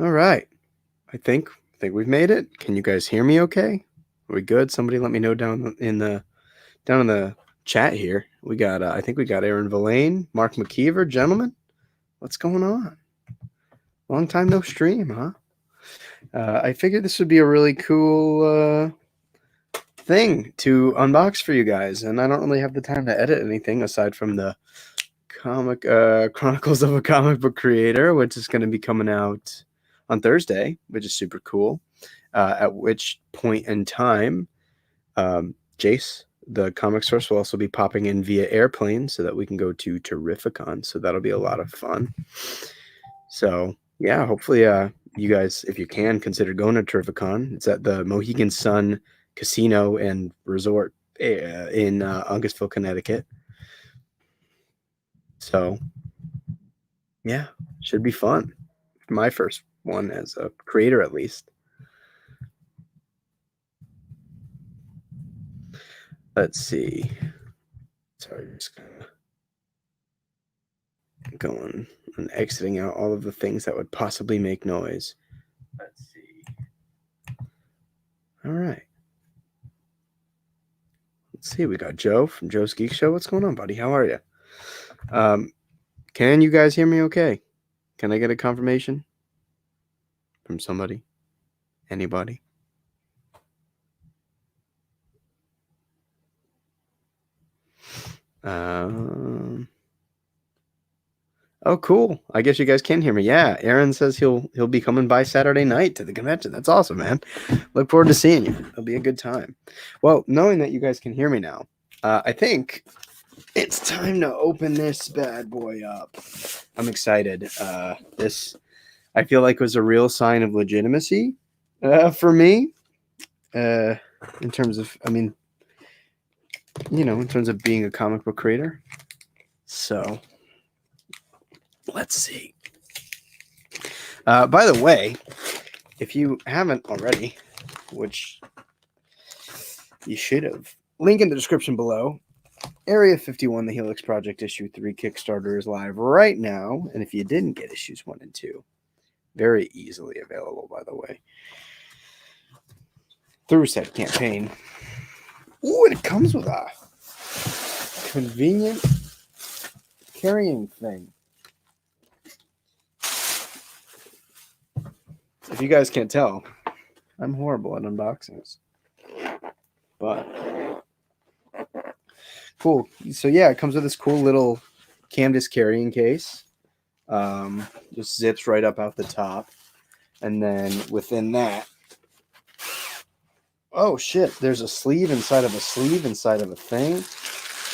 All right. I think we've made it. Can you guys hear me okay? Are we good? Somebody let me know down in the chat here. We got I think we got Aaron Villain, Mark McKeever, gentlemen. What's going on? Long time no stream, huh? I figured this would be a really cool thing to unbox for you guys, and I don't really have the time to edit anything aside from the comic Chronicles of a Comic Book Creator, which is going to be coming out on Thursday, which is super cool. At which point in time, Jace, the comic source, will also be popping in via airplane so that we can go to Terrificon. So that'll be a lot of fun. So yeah, hopefully you guys, if you can, consider going to Terrificon. It's at the Mohegan Sun Casino and Resort in Augustville, Connecticut. So yeah, should be fun. My first one as a creator, at least. Let's see. Sorry, just going and exiting out all of the things that would possibly make noise. Let's see. All right. Let's see. We got Joe from Joe's Geek Show. What's going on, buddy? How are you? Can you guys hear me okay? Can I get a confirmation from somebody? Anybody? Oh, cool. I guess you guys can hear me. Yeah, Aaron says he'll be coming by Saturday night to the convention. That's awesome, man. Look forward to seeing you. It'll be a good time. Well, knowing that you guys can hear me now, I think it's time to open this bad boy up. I'm excited. This, I feel like, was a real sign of legitimacy for me. In terms of, I mean, in terms of being a comic book creator. So, let's see. By the way, if you haven't already, which you should have, link in the description below. Area 51, the Helix Project Issue 3 Kickstarter is live right now. And if you didn't get issues 1 and 2, very easily available, by the way, through said campaign. Ooh, and it comes with a convenient carrying thing. If you guys can't tell, I'm horrible at unboxings. But cool. So yeah, it comes with this cool little canvas carrying case. Just zips right up out the top. And then within that, oh shit, there's a sleeve inside of a sleeve inside of a thing.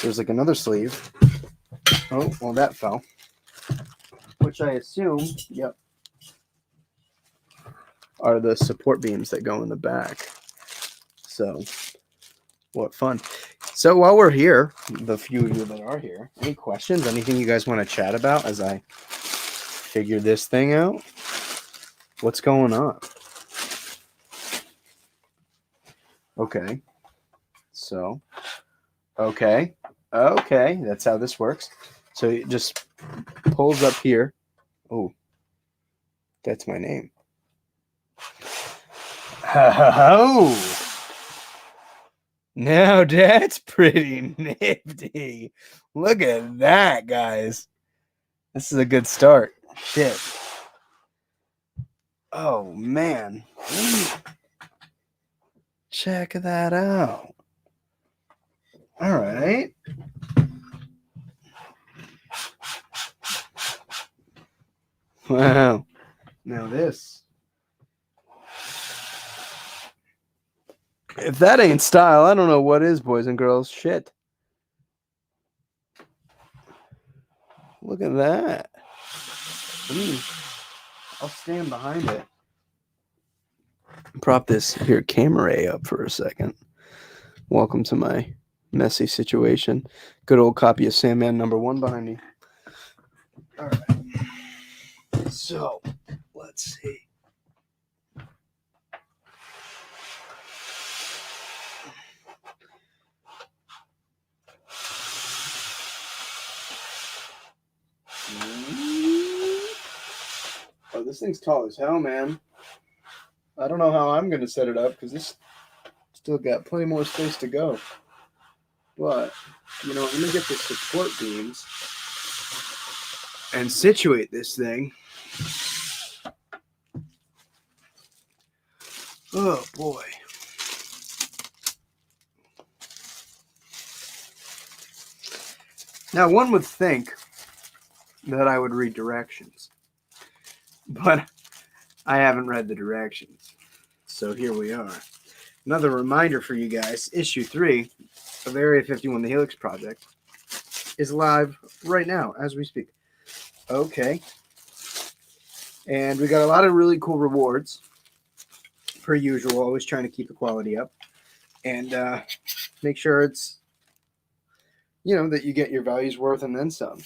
There's like another sleeve. Oh, well, that fell. Which I assume, yep, are the support beams that go in the back. So, what fun. So while we're here, the few of you that are here, any questions? Anything you guys want to chat about as I figure this thing out? What's going on? Okay. So, okay. That's how this works. So it just pulls up here. Oh, that's my name. Oh, now that's pretty nifty. Look at that, guys. This is a good start. Shit. Oh, man. Check that out. All right. Wow. Now this. If that ain't style, I don't know what is, boys and girls. Shit. Look at that. I'll stand behind it. Prop this here camera up for a second. Welcome to my messy situation. Good old copy of Sandman #1 behind me. All right. So, let's see. Oh, this thing's tall as hell, man. I don't know how I'm going to set it up because this still got plenty more space to go. But, you know, I'm going to get the support beams and situate this thing. Oh, boy. Now, one would think that I would read directions, but I haven't read the directions. So here we are. Another reminder for you guys, issue 3 of Area 51, the Helix Project, is live right now as we speak. Okay. And we got a lot of really cool rewards, per usual, always trying to keep the quality up. And make sure it's, you know, that you get your value's worth and then some.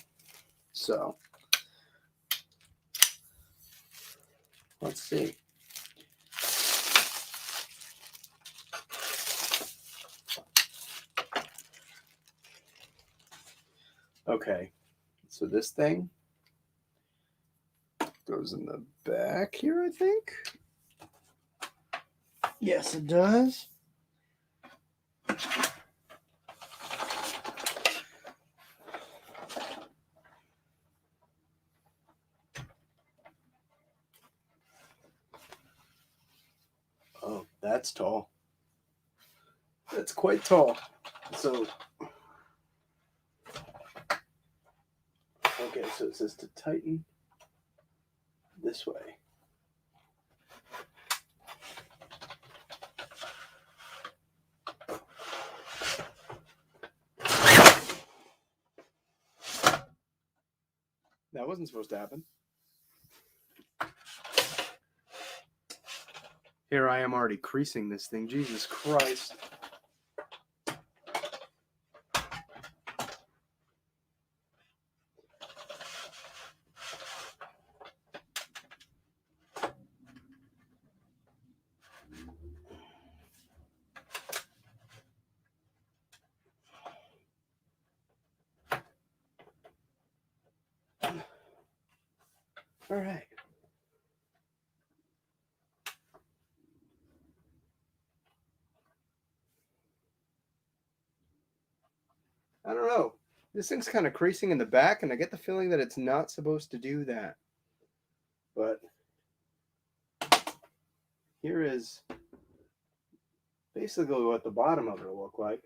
So, let's see. Okay, so this thing goes in the back here, I think. Yes, it does. Oh, that's tall. That's quite tall. So, okay, so it says to tighten this way. That wasn't supposed to happen. Here I am already creasing this thing. Jesus Christ. All right. I don't know. This thing's kind of creasing in the back, and I get the feeling that it's not supposed to do that. But here is basically what the bottom of it will look like.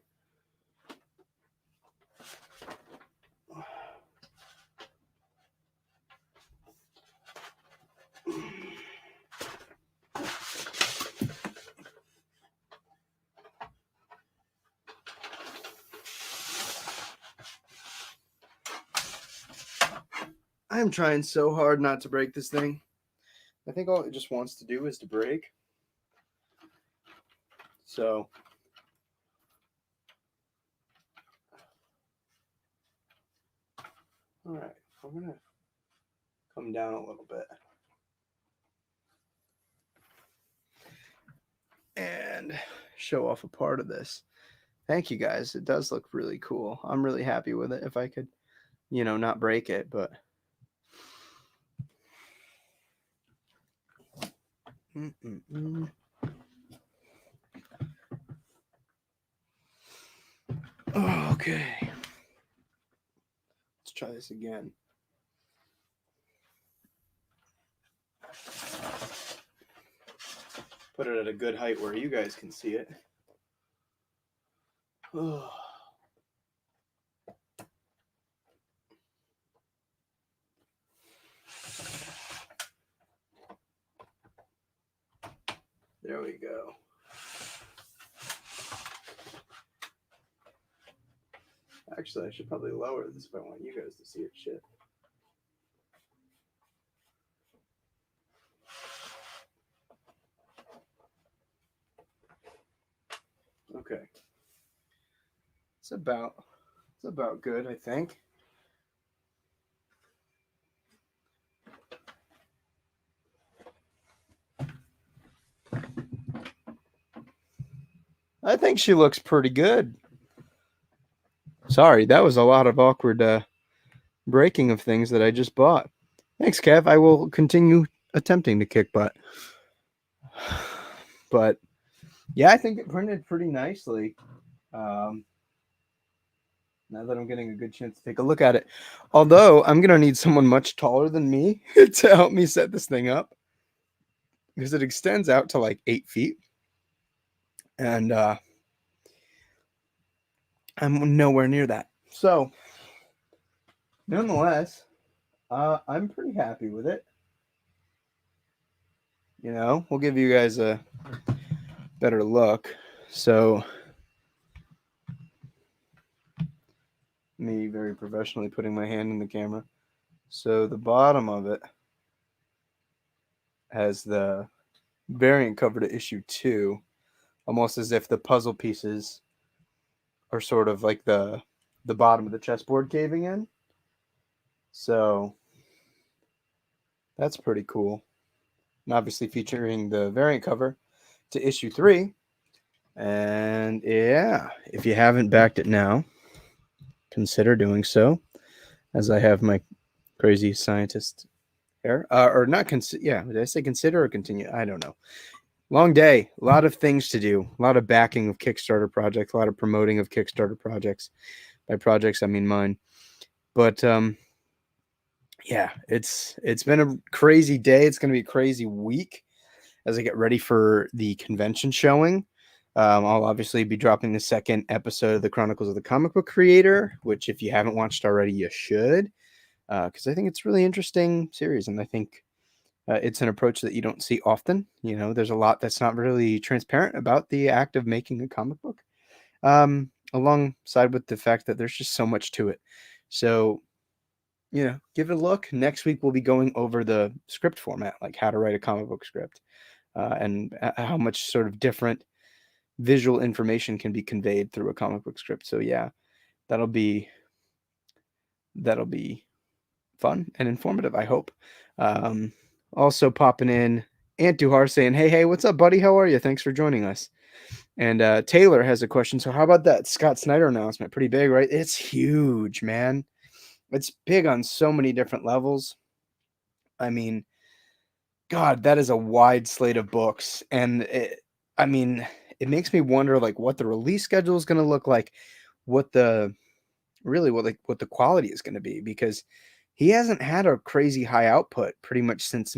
I'm trying so hard not to break this thing. I think all it just wants to do is to break. So, all right, I'm going to come down a little bit. And show off a part of this. Thank you guys. It does look really cool. I'm really happy with it. If I could, you know, not break it, but okay. Let's try this again. Put it at a good height where you guys can see it. Oh. There we go. Actually, I should probably lower this if I want you guys to see it. Shit. Okay. It's about good, I think. I think she looks pretty good. Sorry, that was a lot of awkward breaking of things that I just bought. Thanks, Kev. I will continue attempting to kick butt. But yeah, I think it printed pretty nicely. Um, now that I'm getting a good chance to take a look at it. Although I'm gonna need someone much taller than me to help me set this thing up, because it extends out to like 8 feet. And I'm nowhere near that. So nonetheless, I'm pretty happy with it. We'll give you guys a better look. So me very professionally putting my hand in the camera. So the bottom of it has the variant cover to issue 2, almost as if the puzzle pieces are sort of like the bottom of the chessboard caving in. So that's pretty cool. And obviously featuring the variant cover to issue 3. And yeah, if you haven't backed it now, consider doing so, as I have my crazy scientist hair. Or not, yeah, did I say consider or continue? I don't know. Long day, a lot of things to do, a lot of backing of Kickstarter projects, a lot of promoting of Kickstarter projects. By projects, I mean mine. But yeah, it's been a crazy day. It's going to be a crazy week as I get ready for the convention showing. I'll obviously be dropping the second episode of the Chronicles of the Comic Book Creator, which if you haven't watched already, you should, because I think it's a really interesting series, and I think it's an approach that you don't see often. There's a lot that's not really transparent about the act of making a comic book, alongside with the fact that there's just so much to it. So, give it a look. Next week, we'll be going over the script format, like how to write a comic book script, and how much sort of different visual information can be conveyed through a comic book script. So yeah, that'll be fun and informative, I hope. Also popping in Aunt Duhar saying, hey, what's up, buddy? How are you? Thanks for joining us. And Taylor has a question. So how about that Scott Snyder announcement? Pretty big, right? It's huge, man. It's big on so many different levels. I mean, God, that is a wide slate of books. And it makes me wonder like what the release schedule is going to look like, what the quality is going to be, because he hasn't had a crazy high output pretty much since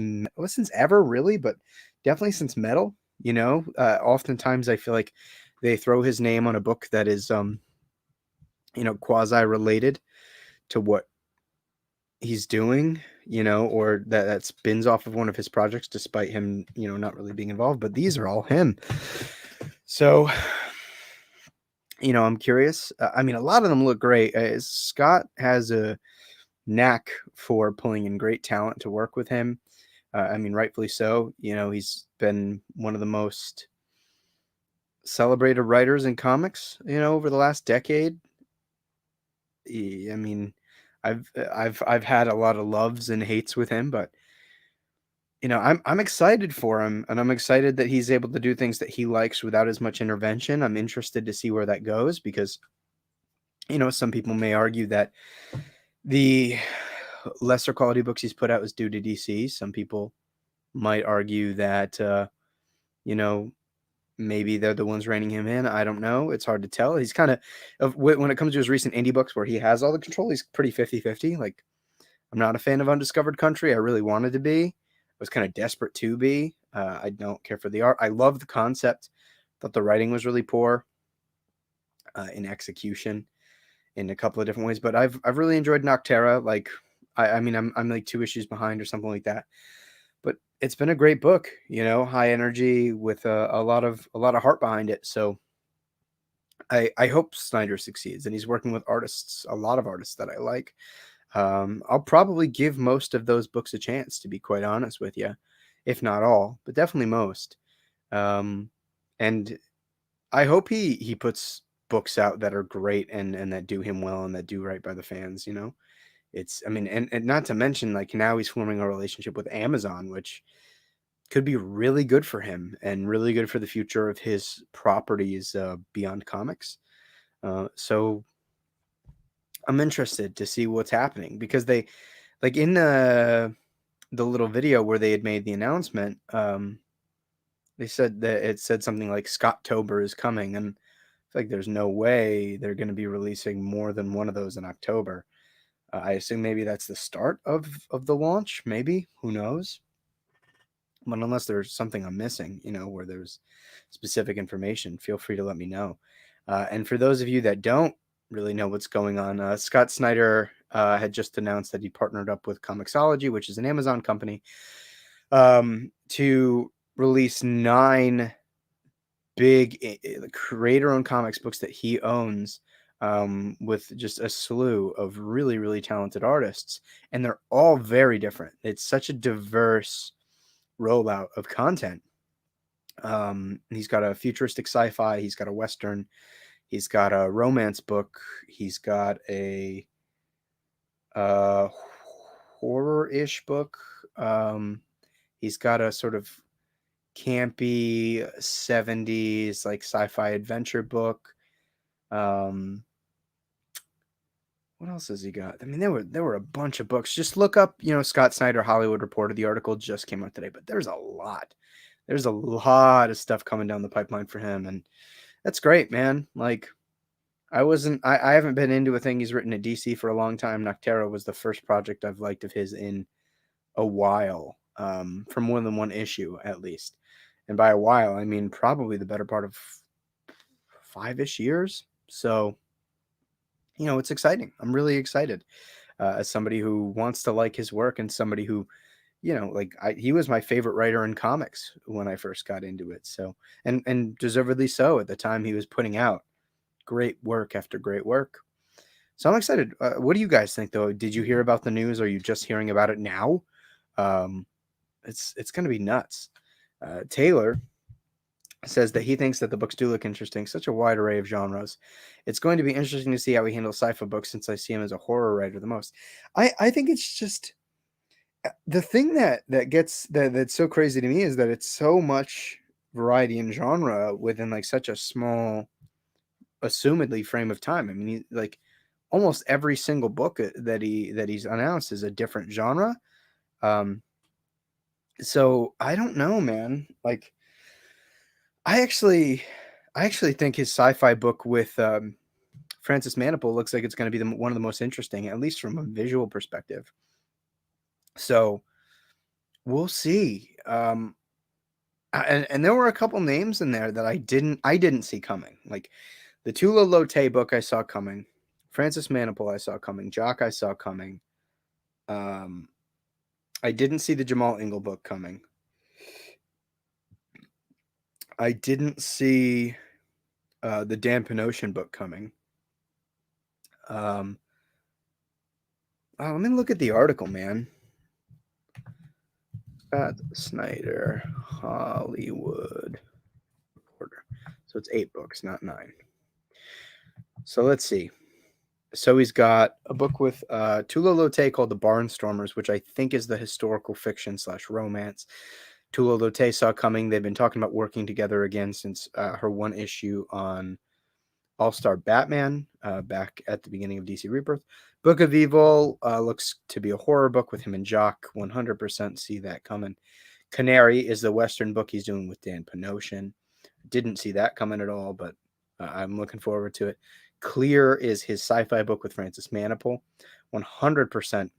ever, really, but definitely since Metal. Oftentimes I feel like they throw his name on a book that is quasi related to what he's doing, or that spins off of one of his projects, despite him not really being involved. But these are all him. So I'm curious. A lot of them look great. Scott has a knack for pulling in great talent to work with him. Rightfully so. He's been one of the most celebrated writers in comics, over the last decade. I've had a lot of loves and hates with him, but I'm excited for him, and I'm excited that he's able to do things that he likes without as much intervention. I'm interested to see where that goes, because some people may argue that the lesser quality books he's put out is due to DC. Some people might argue that maybe they're the ones reining him in. I don't know. It's hard to tell. He's kind of, when it comes to his recent indie books where he has all the control, he's pretty 50-50. Like, I'm not a fan of Undiscovered Country. I really wanted to be. I was kind of desperate to be. I don't care for the art. I love the concept. Thought the writing was really poor in execution in a couple of different ways. But I've really enjoyed Noctera. Like, I'm like 2 issues behind or something like that. But it's been a great book. High energy with a lot of heart behind it. So I hope Snyder succeeds, and he's working with a lot of artists that I like. I'll probably give most of those books a chance, to be quite honest with you, if not all, but definitely most. And I hope he puts books out that are great and that do him well and that do right by the fans. And not to mention, like, now he's forming a relationship with Amazon, which could be really good for him and really good for the future of his properties beyond comics. So I'm interested to see what's happening, because they, like, in the the little video where they had made the announcement, they said that it said something like Scottober is coming, and it's like there's no way they're going to be releasing more than one of those in October. I assume maybe that's the start of the launch. Maybe, who knows? But unless there's something I'm missing, where there's specific information, feel free to let me know. And for those of you that don't really know what's going on, Scott Snyder had just announced that he partnered up with Comixology, which is an Amazon company, to release 9 big creator-owned comics books that he owns, with just a slew of really, really talented artists. And they're all very different. It's such a diverse rollout of content. He's got a futuristic sci-fi, he's got a western, he's got a romance book, he's got a horror-ish book. He's got a sort of campy 70s like sci-fi adventure book. What else has he got? I mean, there were a bunch of books. Just look up, Scott Snyder Hollywood Reporter. The article just came out today, but there's a lot. There's a lot of stuff coming down the pipeline for him, and that's great, man. Like, I haven't been into a thing he's written at DC for a long time. Noctera was the first project I've liked of his in a while, for more than one issue at least. And by a while, I mean probably the better part of 5-ish years. So, it's exciting. I'm really excited, as somebody who wants to like his work and somebody who, he was my favorite writer in comics when I first got into it. So, and deservedly so at the time he was putting out great work after great work. So I'm excited. What do you guys think, though? Did you hear about the news? Or are you just hearing about it now? It's going to be nuts. Taylor says that he thinks that the books do look interesting. Such a wide array of genres. It's going to be interesting to see how he handles sci-fi books, since I see him as a horror writer the most. I think it's just the thing that's so crazy to me is that it's so much variety in genre within like such a small, assumedly, frame of time. I mean, like almost every single book that he's announced is a different genre. So I don't know, man. Like, I actually think his sci-fi book with Francis Manapul looks like it's going to be one of the most interesting, at least from a visual perspective. So we'll see. And there were a couple names in there that I didn't see coming. Like the Tula Lote book I saw coming, Francis Manapul I saw coming, Jock I saw coming. I didn't see the Jamal Ingle book coming. I didn't see the Dan Panosian book coming. Let me look at the article, man. Scott Snyder, Hollywood Reporter. So it's 8 books, not 9. So let's see. So he's got a book with Tula Lote called The Barnstormers, which I think is the historical fiction / romance. Tula Lote saw coming. They've been talking about working together again since her one issue on All-Star Batman back at the beginning of DC Rebirth. Book of Evil looks to be a horror book with him and Jock. 100% see that coming. Canary is the Western book he's doing with Dan Panosian. Didn't see that coming at all, but I'm looking forward to it. Clear is his sci-fi book with Francis Manapul. 100%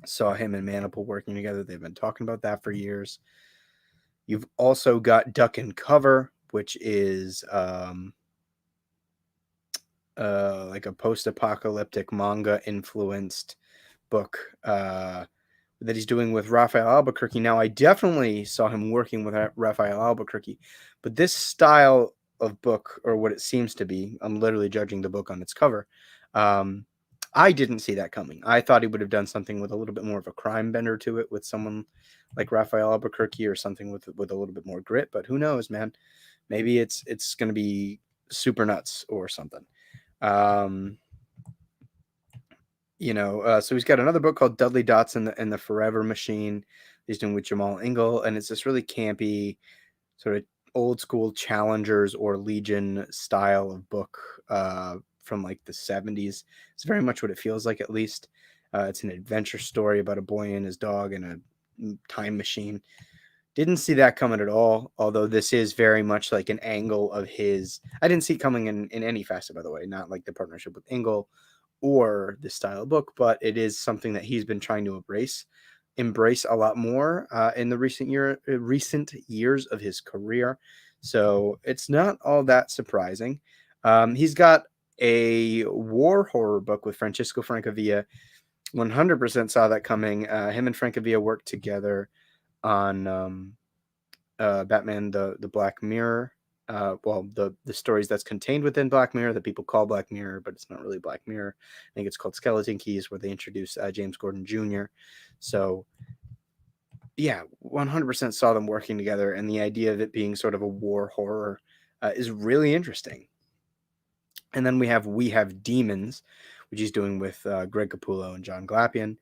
saw him and Manapul working together. They've been talking about that for years. You've also got Duck and Cover, which is like a post-apocalyptic manga influenced book that he's doing with Raphael Albuquerque. Now, I definitely saw him working with Raphael Albuquerque, but this style of book, or what it seems to be, I'm literally judging the book on its cover. I didn't see that coming. I thought he would have done something with a little bit more of a crime bender to it with someone like Raphael Albuquerque, or something with a little bit more grit, but who knows, man? Maybe it's going to be super nuts or something. So he's got another book called Dudley Dots and the Forever Machine. He's doing with Jamal Ingle, and it's this really campy, sort of old school Challengers or Legion style of book from like the 70s. It's very much what it feels like, at least. It's an adventure story about a boy and his dog and a time machine. Didn't see that coming at all, although this is very much like an angle of his. I didn't see it coming in any facet, by the way, not like the partnership with Engel or this style of book, but it is something that he's been trying to embrace a lot more in the recent years of his career. So it's not all that surprising. He's got a war horror book with Francisco Francavilla. 100% saw that coming. Him and Francavilla worked together on Batman the Black Mirror. Well, the stories that's contained within Black Mirror that people call Black Mirror, but it's not really Black Mirror. I think it's called Skeleton Keys, where they introduce James Gordon Jr. So yeah, 100% saw them working together, and the idea of it being sort of a war horror is really interesting. And then we have Demons, which he's doing with Greg Capullo and John Glapion,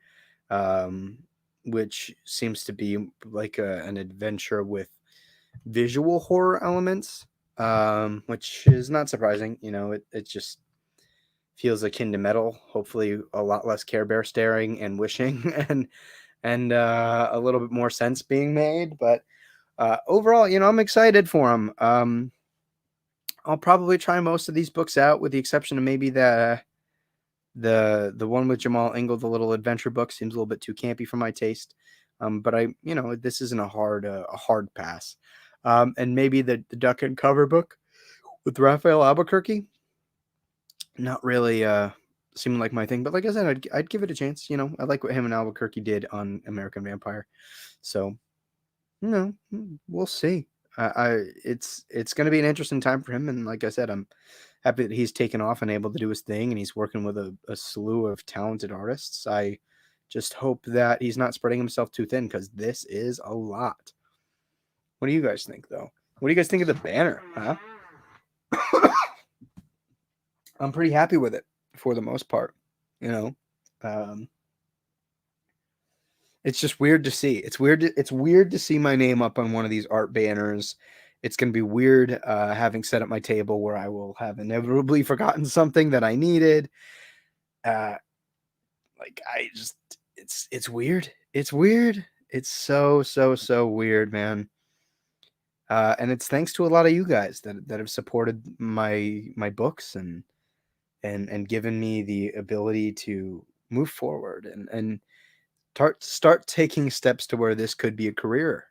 which seems to be like an adventure with visual horror elements, which is not surprising. It just feels akin to metal. Hopefully, a lot less Care Bear staring and wishing, and a little bit more sense being made. But overall, I'm excited for him. I'll probably try most of these books out, with the exception of maybe the one with Jamal Engel, the little adventure book, seems a little bit too campy for my taste. But this isn't a hard pass. And maybe the Duck and Cover book with Raphael Albuquerque, not really seeming like my thing. But like I said, I'd give it a chance. I like what him and Albuquerque did on American Vampire. So, we'll see. It's going to be an interesting time for him, and like I said, I'm happy that he's taken off and able to do his thing, and he's working with a slew of talented artists. I just hope that he's not spreading himself too thin, because this is a lot. What do you guys think, though? What do you guys think of the banner? Huh? I'm pretty happy with it for the most part. It's just weird to see. It's weird to see my name up on one of these art banners. It's going to be weird having set up my table where I will have inevitably forgotten something that I needed. It's weird. It's weird. It's so weird, man. And it's thanks to a lot of you guys that have supported my books and given me the ability to move forward and start taking steps to where this could be a career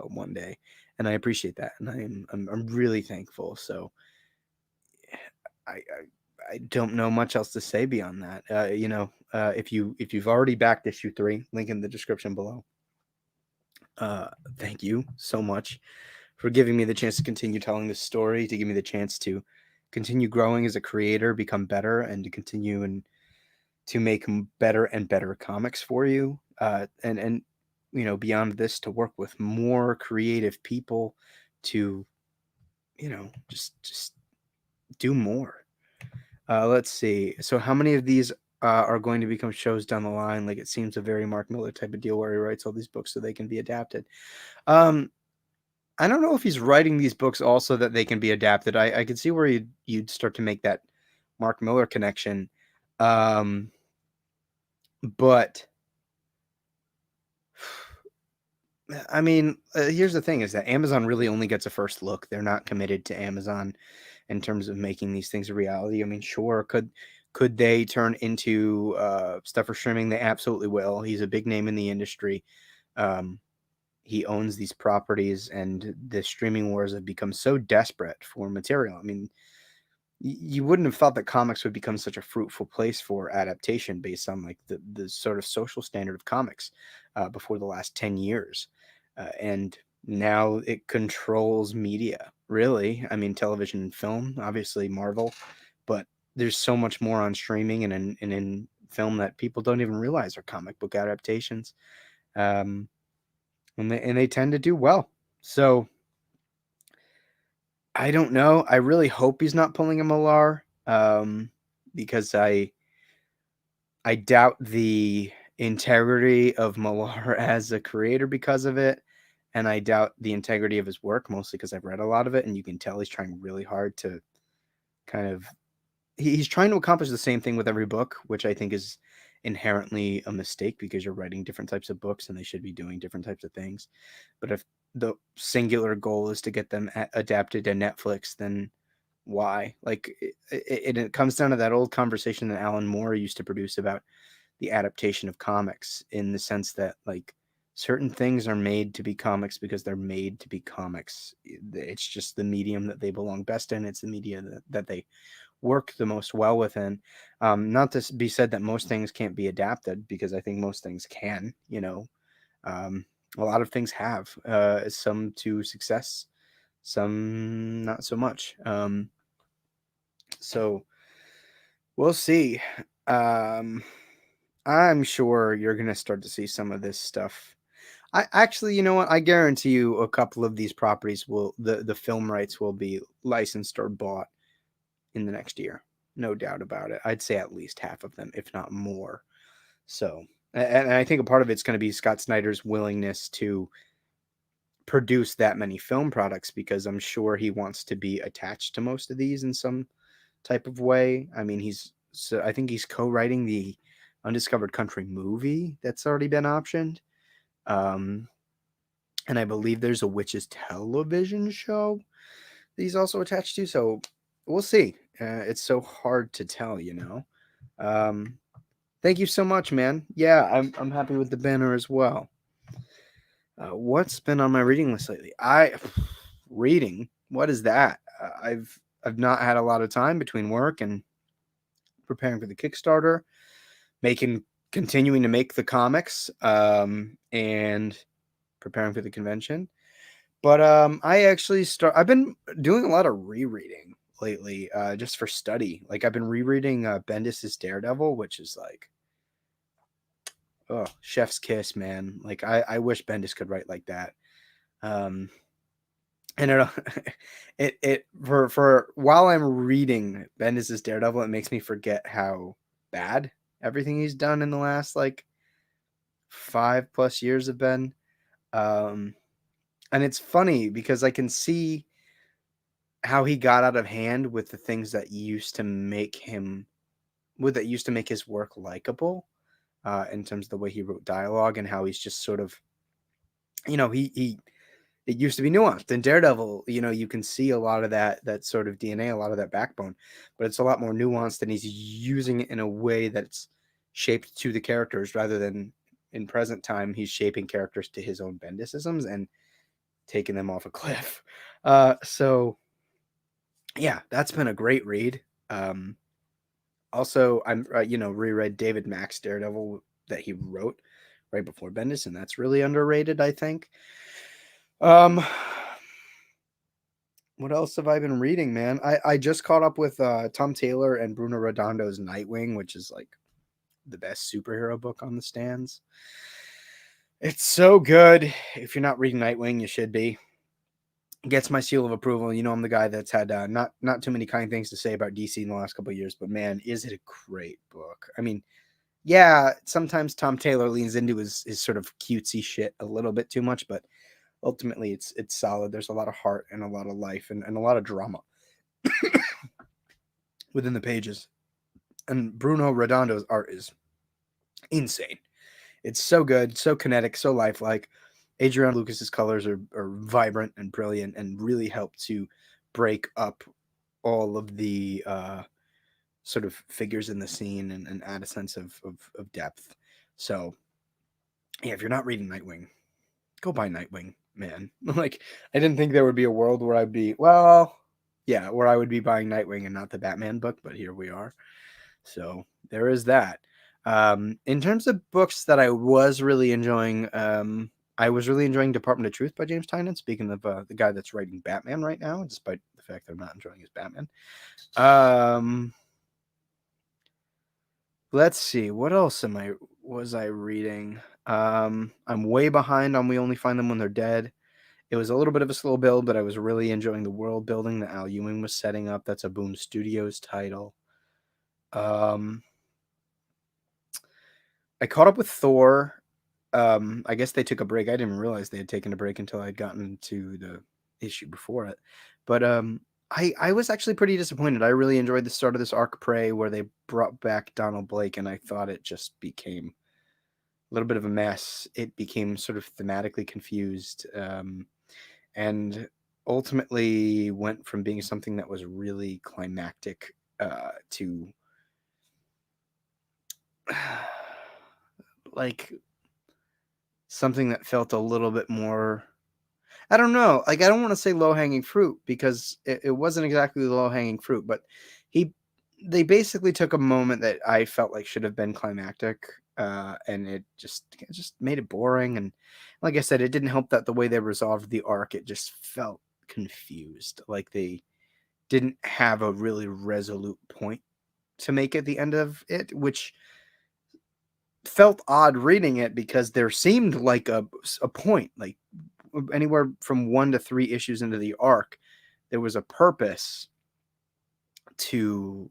one day. And I appreciate that, and I'm really thankful. So I don't know much else to say beyond that. If you've already backed issue 3, link in the description below. Thank you so much for giving me the chance to continue telling this story, to give me the chance to continue growing as a creator, become better, and to continue and to make better and better comics for you. And beyond this, to work with more creative people to, just do more. Let's see. So how many of these are going to become shows down the line? Like, it seems a very Mark Miller type of deal where he writes all these books so they can be adapted. I don't know if he's writing these books also that they can be adapted. I could see where you'd start to make that Mark Miller connection. But I mean, here's the thing: is that Amazon really only gets a first look. They're not committed to Amazon in terms of making these things a reality. I mean, sure, could they turn into stuff for streaming? They absolutely will. He's a big name in the industry. He owns these properties, and the streaming wars have become so desperate for material. I mean, you wouldn't have thought that comics would become such a fruitful place for adaptation based on like the sort of social standard of comics before the last 10 years. And now it controls media, really. I mean, television and film, obviously Marvel, but there's so much more on streaming and in film that people don't even realize are comic book adaptations. And they tend to do well. So I don't know. I really hope he's not pulling a Millar, because I doubt the integrity of Millar as a creator because of it, and I doubt the integrity of his work, mostly because I've read a lot of it, and you can tell he's trying really hard to kind of he's trying to accomplish the same thing with every book, which I think is inherently a mistake because you're writing different types of books and they should be doing different types of things. But if the singular goal is to get them adapted to Netflix, then why? Like, it comes down to that old conversation that Alan Moore used to produce about the adaptation of comics, in the sense that, like, certain things are made to be comics because they're made to be comics. It's just the medium that they belong best in. It's the media that they work the most well within. Not to be said that most things can't be adapted, because I think most things can. Um, a lot of things have, some to success, some not so much. So we'll see. Um, I'm sure you're gonna start to see some of this stuff. I actually, you know what? I guarantee you, a couple of these properties will the film rights will be licensed or bought in the next year. No doubt about it. I'd say at least half of them, if not more. So, and I think a part of it's going to be Scott Snyder's willingness to produce that many film products, because I'm sure he wants to be attached to most of these in some type of way. I mean, I think he's co-writing the Undiscovered Country movie that's already been optioned. Um, and I believe there's a Witches television show that he's also attached to. So we'll see. It's so hard to tell, you know. Um, Thank you so much, man. Yeah, I'm happy with the banner as well. What's been on my reading list lately? Reading. What is that? I've not had a lot of time between work and preparing for the Kickstarter, making continuing to make the comics, and preparing for the convention. But I've been doing a lot of rereading lately, just for study. Like, I've been rereading Bendis's Daredevil, which is like, oh, chef's kiss, man. Like, I wish Bendis could write like that. Um, and it for while I'm reading Bendis's Daredevil, it makes me forget how bad everything he's done in the last, like, 5+ years have been. Um, and it's funny because I can see how he got out of hand with the things that used to make his work likable, in terms of the way he wrote dialogue, and how he's just sort of, he it used to be nuanced. In Daredevil, you can see a lot of that sort of DNA, a lot of that backbone, but it's a lot more nuanced, and he's using it in a way that's shaped to the characters, rather than in present time he's shaping characters to his own Bendisisms and taking them off a cliff. So yeah, that's been a great read. Also, I'm reread David Mack's Daredevil that he wrote right before Bendis, and that's really underrated, I think. Um, what else have I been reading, man? I just caught up with Tom Taylor and Bruno Redondo's Nightwing, which is like the best superhero book on the stands. It's so good. If you're not reading Nightwing, you should be. Gets my seal of approval. I'm the guy that's had not too many kind things to say about DC in the last couple of years, but man, is it a great book. I mean, yeah, sometimes Tom Taylor leans into his sort of cutesy shit a little bit too much, but ultimately it's solid. There's a lot of heart and a lot of life and a lot of drama within the pages. And Bruno Redondo's art is insane. It's so good, so kinetic, so lifelike. Adrian Lucas's colors are vibrant and brilliant, and really help to break up all of the sort of figures in the scene, and add a sense of depth. So yeah, if you're not reading Nightwing, go buy Nightwing, man. Like, I didn't think there would be a world where where I would be buying Nightwing and not the Batman book, but here we are. So there is that. In terms of books that I was really enjoying, I was really enjoying Department of Truth by James Tynion. Speaking of the guy that's writing Batman right now, despite the fact that I'm not enjoying his Batman. Let's see, what else was I reading? I'm way behind on We Only Find Them When They're Dead. It was a little bit of a slow build, but I was really enjoying the world building that Al Ewing was setting up. That's a Boom Studios title. I caught up with Thor. I guess they took a break. I didn't realize they had taken a break until I'd gotten to the issue before it. But I was actually pretty disappointed. I really enjoyed the start of this arc Prey where they brought back Donald Blake, and I thought it just became a little bit of a mess. It became sort of thematically confused, and ultimately went from being something that was really climactic to like something that felt a little bit more. I don't know. Like, I don't want to say low hanging fruit because it wasn't exactly low hanging fruit, but he they basically took a moment that I felt like should have been climactic, and it just made it boring. And like I said, it didn't help that the way they resolved the arc, it just felt confused. Like they didn't have a really resolute point to make at the end of it, which felt odd reading it because there seemed like a point, like anywhere from 1 to 3 issues into the arc, there was a purpose to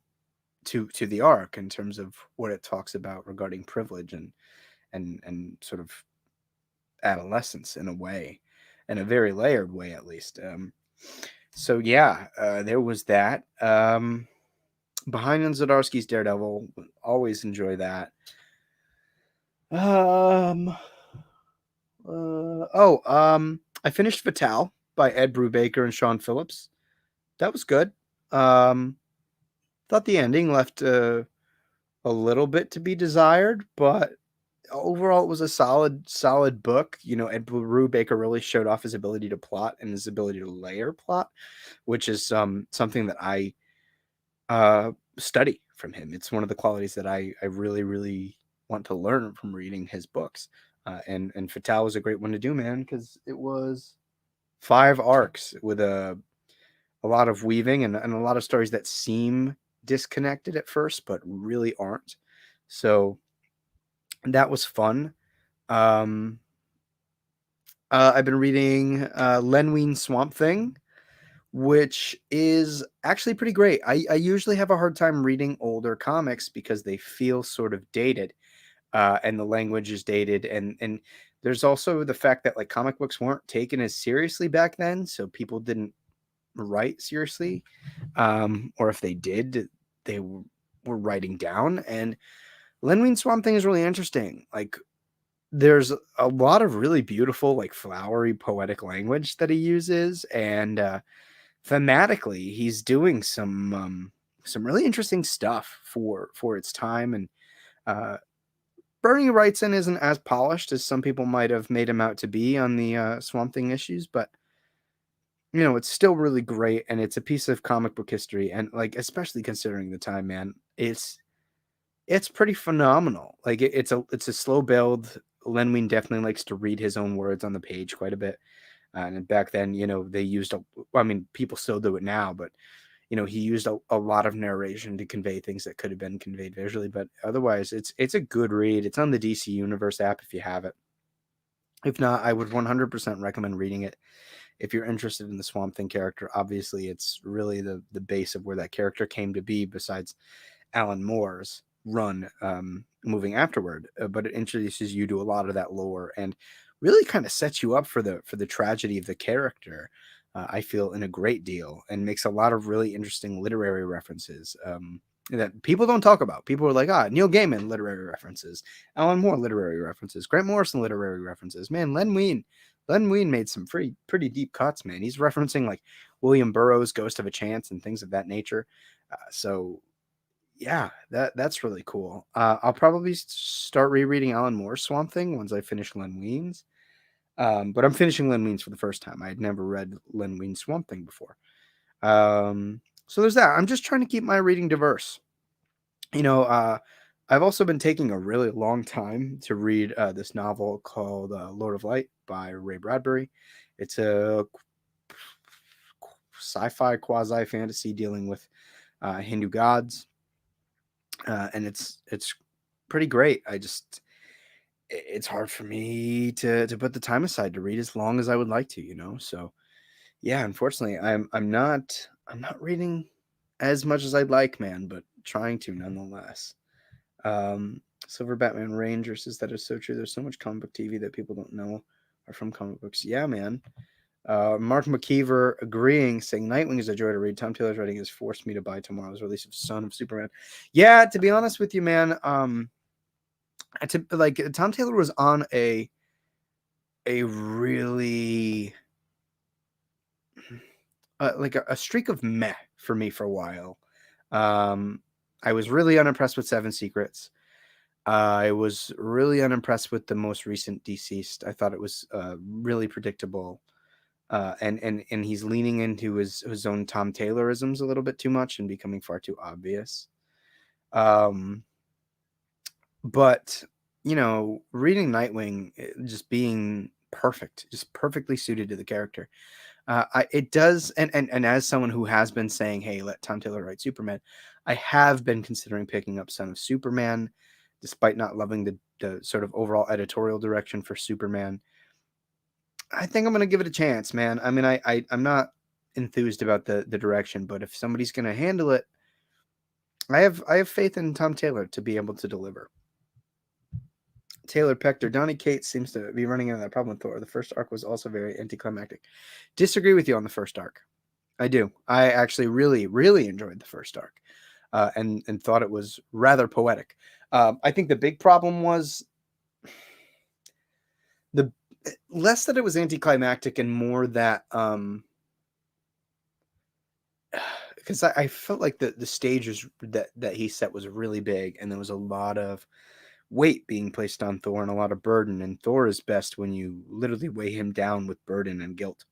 to the arc in terms of what it talks about regarding privilege and sort of adolescence in a way, in a very layered way at least. So yeah, there was that. Behind on Zdarsky's Daredevil, always enjoy that. Um, I finished Fatale by Ed Brubaker and Sean Phillips. That was good. Um, Thought the ending left a little bit to be desired, but overall it was a solid book. You know, Ed Brubaker really showed off his ability to plot and his ability to layer plot, which is something that I study from him. It's one of the qualities that I really want to learn from reading his books. And Fatale was a great one to do, man, because it was 5 arcs with a lot of weaving and a lot of stories that seem disconnected at first, but really aren't. So that was fun. Um, I've been reading Len Wein Swamp Thing, which is actually pretty great. I usually have a hard time reading older comics because they feel sort of dated, and the language is dated, and there's also the fact that like comic books weren't taken as seriously back then, so people didn't write seriously, or if they did, they were writing down. And Len Wein Swamp Thing is really interesting. Like there's a lot of really beautiful, like flowery, poetic language that he uses, and thematically, he's doing some really interesting stuff for its time. And uh, Bernie Wrightson isn't as polished as some people might have made him out to be on the Swamp Thing issues, but you know, it's still really great, and it's a piece of comic book history, and like especially considering the time, man, it's pretty phenomenal. Like it's a slow build. Len Wein definitely likes to read his own words on the page quite a bit. And back then, you know, they used I mean, people still do it now, but you know, he used a lot of narration to convey things that could have been conveyed visually. But otherwise, it's a good read. It's on the DC Universe app if you have it. If not, I would 100% recommend reading it if you're interested in the Swamp Thing character. Obviously, it's really the base of where that character came to be, besides Alan Moore's run moving afterward. But it introduces you to a lot of that lore and really kind of sets you up for the tragedy of the character. I feel in a great deal, and makes a lot of really interesting literary references that people don't talk about. People are like, Neil Gaiman literary references, Alan Moore literary references, Grant Morrison literary references. Man, Len Wein made some pretty deep cuts, man. He's referencing like William Burroughs' Ghost of a Chance and things of that nature. So yeah, that's really cool. I'll probably start rereading Alan Moore's Swamp Thing once I finish Len Wein's. But I'm finishing Len Wein's for the first time. I had never read Len Wein's Swamp Thing before. So there's that. I'm just trying to keep my reading diverse. You know, I've also been taking a really long time to read this novel called Lord of Light by Ray Bradbury. It's a sci-fi quasi fantasy dealing with Hindu gods, and it's pretty great. It's hard for me to put the time aside to read as long as I would like to, you know. So yeah, unfortunately, I'm not reading as much as I'd like, man, but trying to nonetheless. Silver Batman Ranger says that is so true. There's so much comic book TV that people don't know are from comic books. Yeah, man. Mark McKeever agreeing, saying Nightwing is a joy to read. Tom Taylor's writing has forced me to buy tomorrow's release of Son of Superman. Yeah, to be honest with you, man, like Tom Taylor was on a really like a streak of meh for me for a while. I was really unimpressed with Seven Secrets. I was really unimpressed with the most recent Deceased. I thought it was really predictable. And he's leaning into his own Tom Taylorisms a little bit too much and becoming far too obvious. But reading Nightwing, just being perfect, just perfectly suited to the character. It does, and as someone who has been saying, "Hey, let Tom Taylor write Superman," I have been considering picking up Son of Superman, despite not loving the sort of overall editorial direction for Superman. I think I'm gonna give it a chance, man. I mean, I'm not enthused about the direction, but if somebody's gonna handle it, I have faith in Tom Taylor to be able to deliver. Taylor Pector, Donny Cates seems to be running into that problem with Thor. The first arc was also very anticlimactic. Disagree with you on the first arc. I do. I actually really, really enjoyed the first arc, and thought it was rather poetic. I think the big problem was the less that it was anticlimactic and more that because I felt like the stages that he set was really big, and there was a lot of weight being placed on Thor and a lot of burden. And Thor is best when you literally weigh him down with burden and guilt.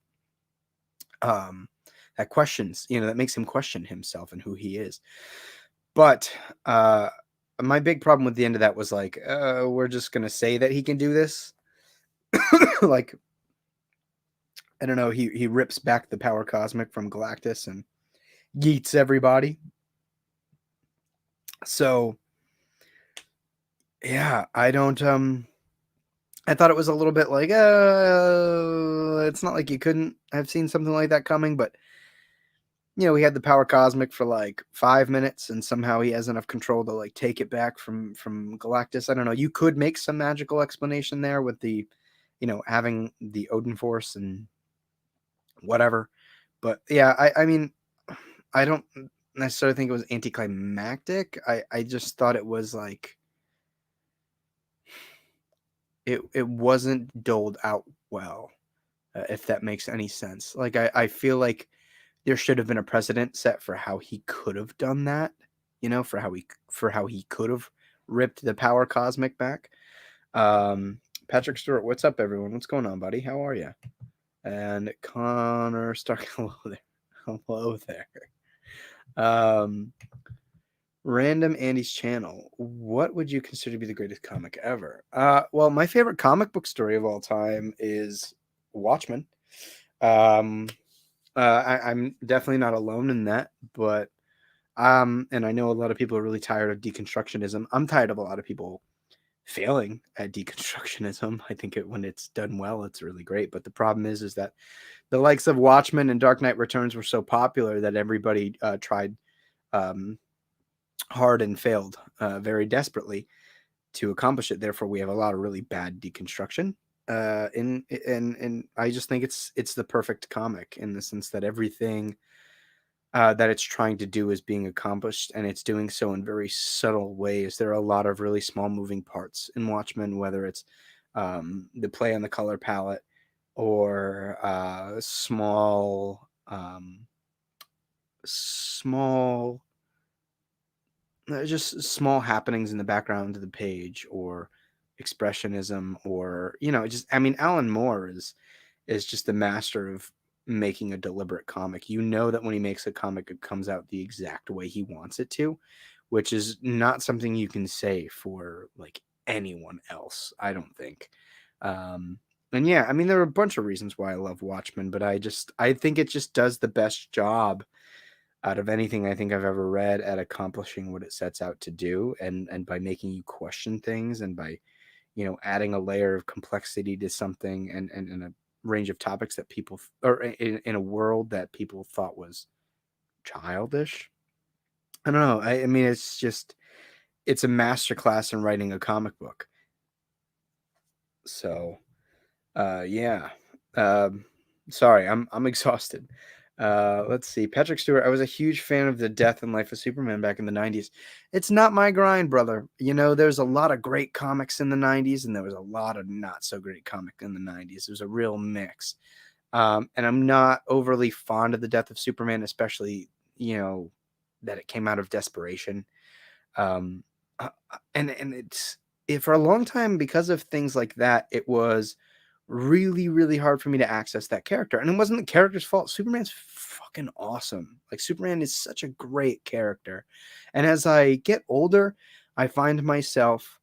That questions, that makes him question himself and who he is. But my big problem with the end of that was like, we're just gonna say that he can do this. Like, I don't know, he rips back the power cosmic from Galactus and yeets everybody. So yeah, I don't I thought it was a little bit like, it's not like you couldn't have seen something like that coming, but we had the power cosmic for like 5 minutes, and somehow he has enough control to like take it back from Galactus. I don't know. You could make some magical explanation there with the, having the Odin Force and whatever. But yeah, I mean, I don't necessarily think it was anticlimactic. I just thought it was like it wasn't doled out well, if that makes any sense. Like I feel like there should have been a precedent set for how he could have done that, for how he could have ripped the power cosmic back. Patrick Stewart, what's up, everyone? What's going on, buddy? How are you? And Connor Stark, hello there. Hello there. Random Andy's channel. What would you consider to be the greatest comic ever? Well, my favorite comic book story of all time is Watchmen. I'm definitely not alone in that, but and I know a lot of people are really tired of deconstructionism. I'm tired of a lot of people failing at deconstructionism. I think when it's done well, it's really great. But the problem is that the likes of Watchmen and Dark Knight Returns were so popular that everybody tried hard and failed very desperately to accomplish it. Therefore, we have a lot of really bad deconstruction. And I just think it's the perfect comic in the sense that everything that it's trying to do is being accomplished, and it's doing so in very subtle ways. There are a lot of really small moving parts in Watchmen, whether it's the play on the color palette or small just small happenings in the background of the page, or expressionism, or I mean, Alan Moore is just the master of making a deliberate comic. That when he makes a comic, it comes out the exact way he wants it to, which is not something you can say for like anyone else, I don't think. And yeah, I mean, there are a bunch of reasons why I love Watchmen, but I think it just does the best job out of anything I think I've ever read at accomplishing what it sets out to do, and by making you question things, and by adding a layer of complexity to something, and a range of topics that people, or in a world that people thought was childish. I don't know. I mean, it's a masterclass in writing a comic book. So yeah. Sorry, I'm exhausted. Let's see. Patrick Stewart, I was a huge fan of the Death and Life of Superman back in the 90s. It's not my grind, brother. There's a lot of great comics in the 90s, and there was a lot of not so great comic in the 90s. It was a real mix. And I'm not overly fond of the Death of Superman, especially, that it came out of desperation. Um, and for a long time, because of things like that, it was really, really hard for me to access that character. And it wasn't the character's fault. Superman's fucking awesome. Like, Superman is such a great character. And as I get older, I find myself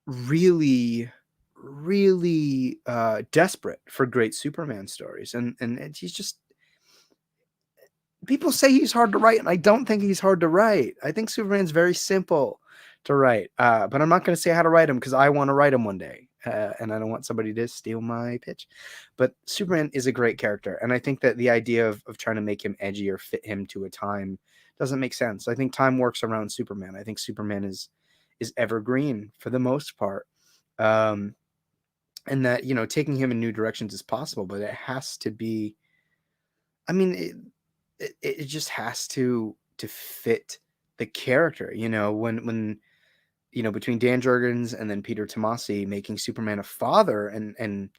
really, really desperate for great Superman stories. And he's just, people say he's hard to write, and I don't think he's hard to write. I think Superman's very simple to write, but I'm not going to say how to write him because I want to write him one day, and I don't want somebody to steal my pitch. But Superman is a great character, and I think that the idea of trying to make him edgy or fit him to a time doesn't make sense. I think time works around Superman. I think Superman is evergreen for the most part, um, and that taking him in new directions is possible, but it has to be. I mean, it just has to fit the character. When between Dan Jurgens and then Peter Tomasi making Superman a father and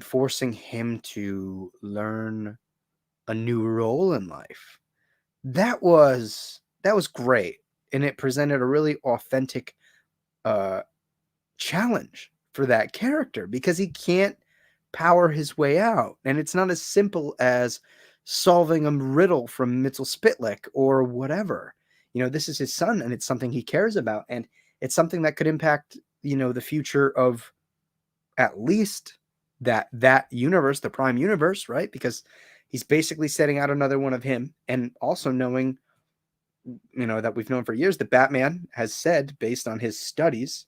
forcing him to learn a new role in life, that was great, and it presented a really authentic uh challenge for that character because he can't power his way out. And it's not as simple as solving a riddle from Mitchell Spitlick or whatever. This is his son, and it's something he cares about. And it's something that could impact, the future of at least that universe, the Prime universe, right? Because he's basically setting out another one of him, and also knowing, that we've known for years that Batman has said, based on his studies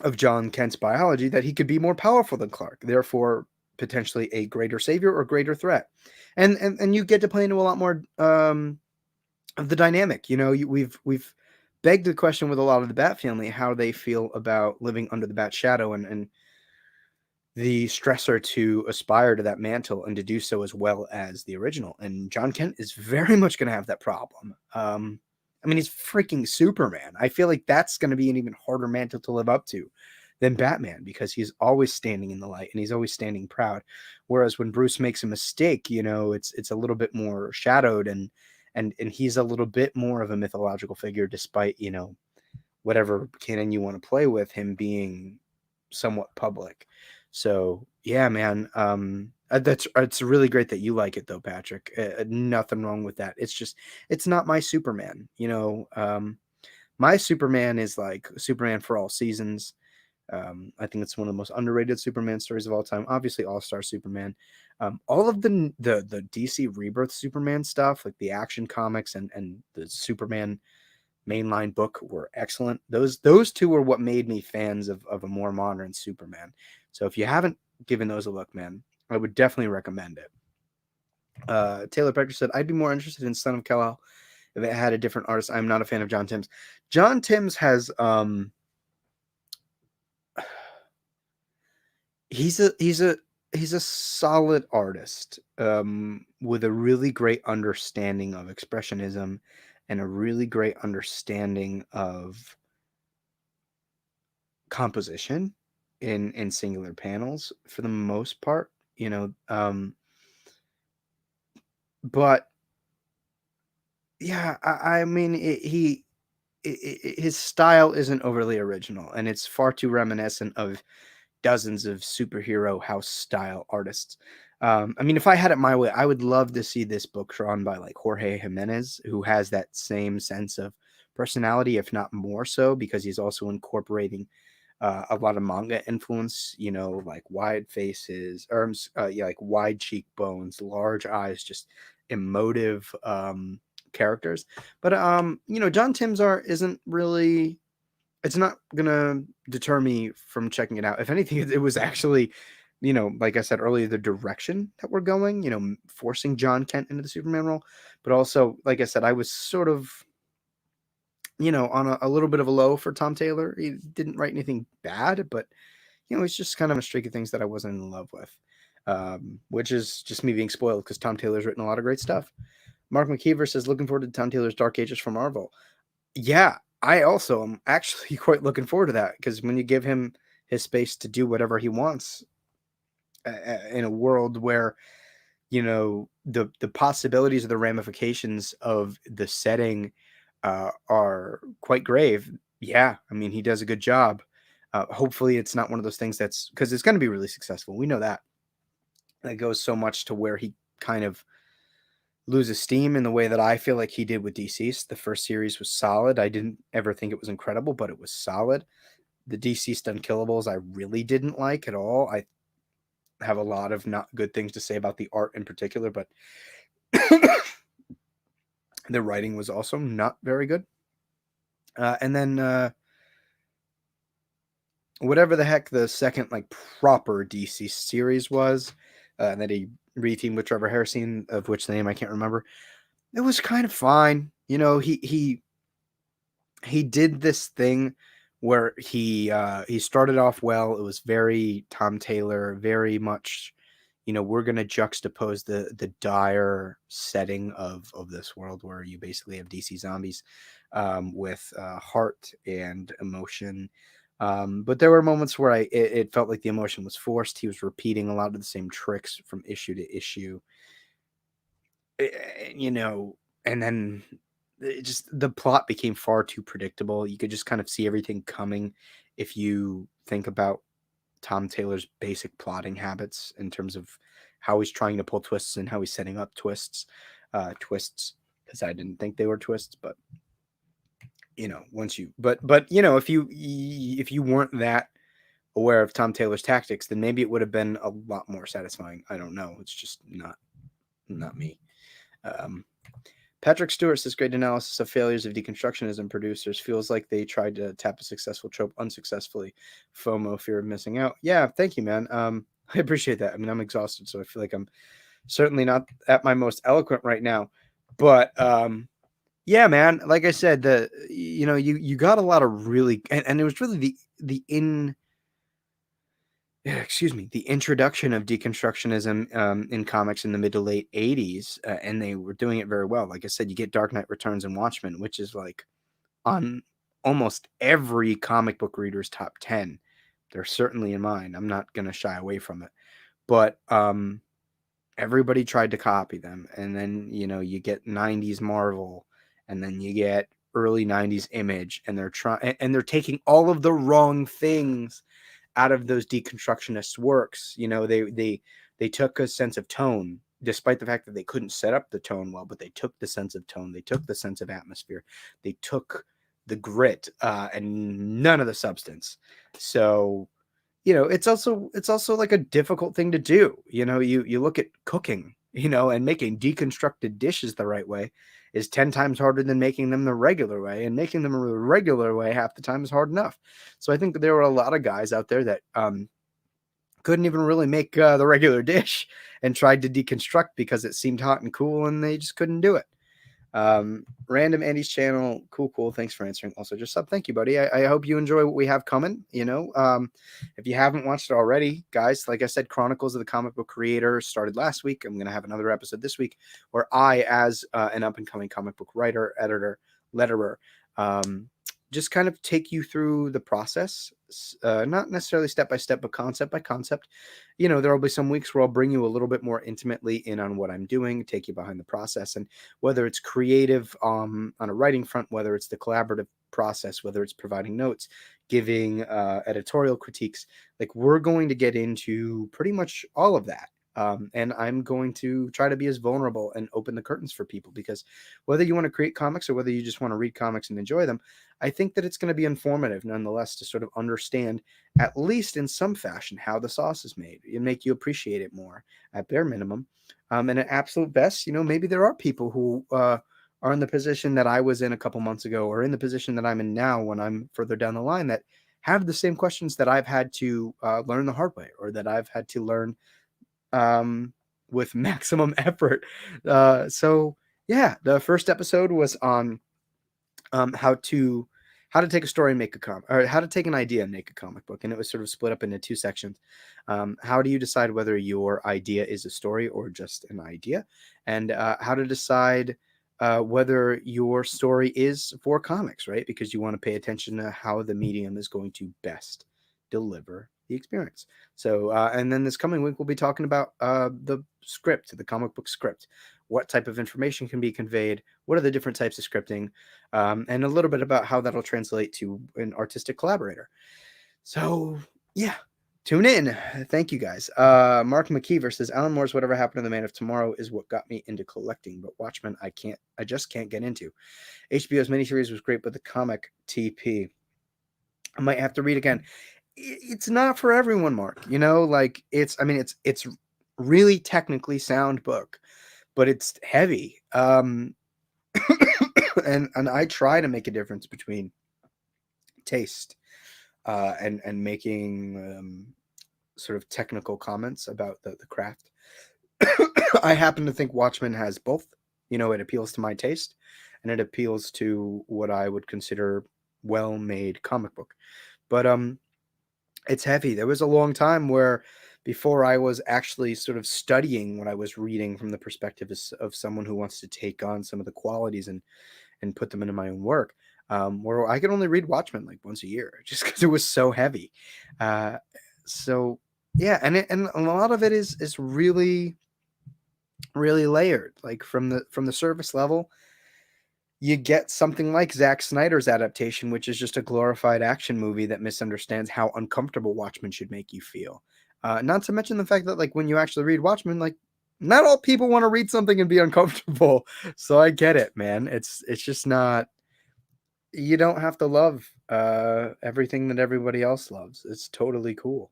of John Kent's biology, that he could be more powerful than Clark, therefore potentially a greater savior or greater threat. And you get to play into a lot more of the dynamic. We've begged the question with a lot of the Bat family how they feel about living under the Bat shadow and the stressor to aspire to that mantle and to do so as well as the original. And John Kent is very much going to have that problem. I mean, he's freaking Superman. I feel like that's going to be an even harder mantle to live up to than Batman because he's always standing in the light and he's always standing proud. Whereas when Bruce makes a mistake, it's a little bit more shadowed and he's a little bit more of a mythological figure, despite whatever canon you want to play with him being somewhat public. So yeah, man, it's really great that you like it though, Patrick. Nothing wrong with that. It's not my Superman. My Superman is like Superman for all seasons. I think it's one of the most underrated Superman stories of all time. Obviously, All Star Superman. All of the DC Rebirth Superman stuff, like the Action Comics and the Superman mainline book, were excellent. Those two were what made me fans of a more modern Superman. So if you haven't given those a look, man, I would definitely recommend it. Taylor Pecker said, I'd be more interested in Son of Kal-El if it had a different artist. I'm not a fan of John Timms. John Timms has he's a solid artist with a really great understanding of expressionism and a really great understanding of composition in singular panels for the most part, but yeah, I mean, his style isn't overly original, and it's far too reminiscent of dozens of superhero house style artists. I mean, if I had it my way, I would love to see this book drawn by like Jorge Jimenez, who has that same sense of personality, if not more so, because he's also incorporating a lot of manga influence, like wide faces, or yeah, like wide cheekbones, large eyes, just emotive characters. But John Tim's art isn't really. It's not gonna deter me from checking it out. If anything, it was actually, like I said earlier, the direction that we're going. Forcing John Kent into the Superman role, but also, like I said, I was sort of on a little bit of a low for Tom Taylor. He didn't write anything bad, but it's just kind of a streak of things that I wasn't in love with, which is just me being spoiled because Tom Taylor's written a lot of great stuff. Mark McKeever says, looking forward to Tom Taylor's Dark Ages for Marvel. Yeah, I also am actually quite looking forward to that because when you give him his space to do whatever he wants in a world where, the possibilities of the ramifications of the setting are quite grave. Yeah, I mean, he does a good job. Hopefully, it's not one of those things that's because it's going to be really successful. We know that. That goes so much to where he kind of loses steam in the way that I feel like he did with Deceased. The first series was solid. I didn't ever think it was incredible, but it was solid. The Deceased Unkillables I really didn't like at all. I have a lot of not good things to say about the art in particular, but the writing was also not very good. And then whatever the heck the second like proper DC series was, and that he reteamed with Trevor Hairsine, of which name I can't remember. It was kind of fine. He did this thing where he started off well. It was very Tom Taylor, very much, we're gonna juxtapose the dire setting of this world where you basically have DC zombies with heart and emotion. But there were moments where it felt like the emotion was forced. He was repeating a lot of the same tricks from issue to issue. You know, and then the plot became far too predictable. You could just kind of see everything coming if you think about Tom Taylor's basic plotting habits in terms of how he's trying to pull twists and how he's setting up twists, because I didn't think they were twists, but if you weren't that aware of Tom Taylor's tactics, then maybe it would have been a lot more satisfying. I don't know. It's just not me. Patrick Stewart says, great analysis of failures of deconstructionism producers. Feels like they tried to tap a successful trope unsuccessfully. FOMO, fear of missing out. Yeah, thank you, man. I appreciate that. I mean, I'm exhausted, so I feel like I'm certainly not at my most eloquent right now. But yeah, man, like I said, you got a lot of really, and it was really the introduction of deconstructionism in comics in the mid to late 80s, and they were doing it very well. Like I said, you get Dark Knight Returns and Watchmen, which is like on almost every comic book reader's top 10. They're certainly in mine. I'm not going to shy away from it. But everybody tried to copy them. And then, you get 90s Marvel, and then you get early 90s Image, and they're taking all of the wrong things out of those deconstructionist works. They took a sense of tone, despite the fact that they couldn't set up the tone well, but they took the sense of tone, they took the sense of atmosphere, they took the grit, and none of the substance. So it's also like a difficult thing to do. You look at cooking, and making deconstructed dishes the right way is 10 times harder than making them the regular way, and making them the regular way half the time is hard enough. So I think there were a lot of guys out there that couldn't even really make the regular dish and tried to deconstruct because it seemed hot and cool, and they just couldn't do it. Random Andy's channel, cool, thanks for answering. Also just sub, thank you, buddy. I hope you enjoy what we have coming. If you haven't watched it already, guys, like I said, Chronicles of the Comic Book Creator started last week. I'm gonna have another episode this week where I, as an up-and-coming comic book writer, editor, letterer, just kind of take you through the process, not necessarily step by step, but concept by concept. There will be some weeks where I'll bring you a little bit more intimately in on what I'm doing, take you behind the process, and whether it's creative on a writing front, whether it's the collaborative process, whether it's providing notes, giving editorial critiques, like we're going to get into pretty much all of that. And I'm going to try to be as vulnerable and open the curtains for people, because whether you want to create comics or whether you just want to read comics and enjoy them, I think that it's going to be informative nonetheless to sort of understand, at least in some fashion, how the sauce is made and make you appreciate it more at bare minimum. And at absolute best, maybe there are people who are in the position that I was in a couple months ago, or in the position that I'm in now when I'm further down the line, that have the same questions that I've had to learn the hard way, or that I've had to learn with maximum effort. So yeah, the first episode was on how how to take a story and make a comic, or how to take an idea and make a comic book. And it was sort of split up into two sections. How do you decide whether your idea is a story or just an idea? And how to decide whether your story is for comics, right? Because you want to pay attention to how the medium is going to best deliver the experience. So, and then this coming week, we'll be talking about the script, the comic book script. What type of information can be conveyed? What are the different types of scripting? And a little bit about how that'll translate to an artistic collaborator. So, yeah, tune in. Thank you guys. Mark McKeever says Alan Moore's Whatever Happened to the Man of Tomorrow is what got me into collecting, but Watchmen I just can't get into. HBO's miniseries was great, but the comic TP I might have to read again. It's not for everyone, Mark. Like it's really technically sound book, but it's heavy. And I try to make a difference between taste and making sort of technical comments about the craft. I happen to think Watchmen has both. It appeals to my taste, and it appeals to what I would consider well-made comic book. But it's heavy. There was a long time where before I was actually sort of studying what I was reading from the perspective of someone who wants to take on some of the qualities and put them into my own work, where I could only read Watchmen like once a year just because it was so heavy. So yeah, and a lot of it is really, really layered. Like from the surface level, you get something like Zack Snyder's adaptation, which is just a glorified action movie that misunderstands how uncomfortable Watchmen should make you feel. Not to mention the fact that, like, when you actually read Watchmen, like, not all people want to read something and be uncomfortable. So I get it, man. It's just not. You don't have to love everything that everybody else loves. It's totally cool.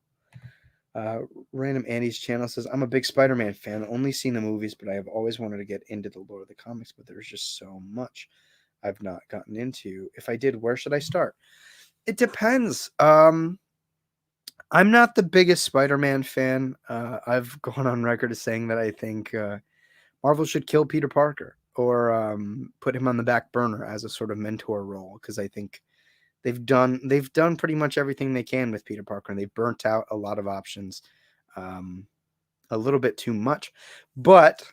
Random Andy's channel says, I'm a big Spider-Man fan, only seen the movies, but I have always wanted to get into the lore of the comics, but there's just so much I've not gotten into. If I did, where should I start? It depends. I'm not the biggest Spider-Man fan. I've gone on record as saying that I think Marvel should kill Peter Parker or put him on the back burner as a sort of mentor role, because I think they've done pretty much everything they can with Peter Parker, and they've burnt out a lot of options, a little bit too much. But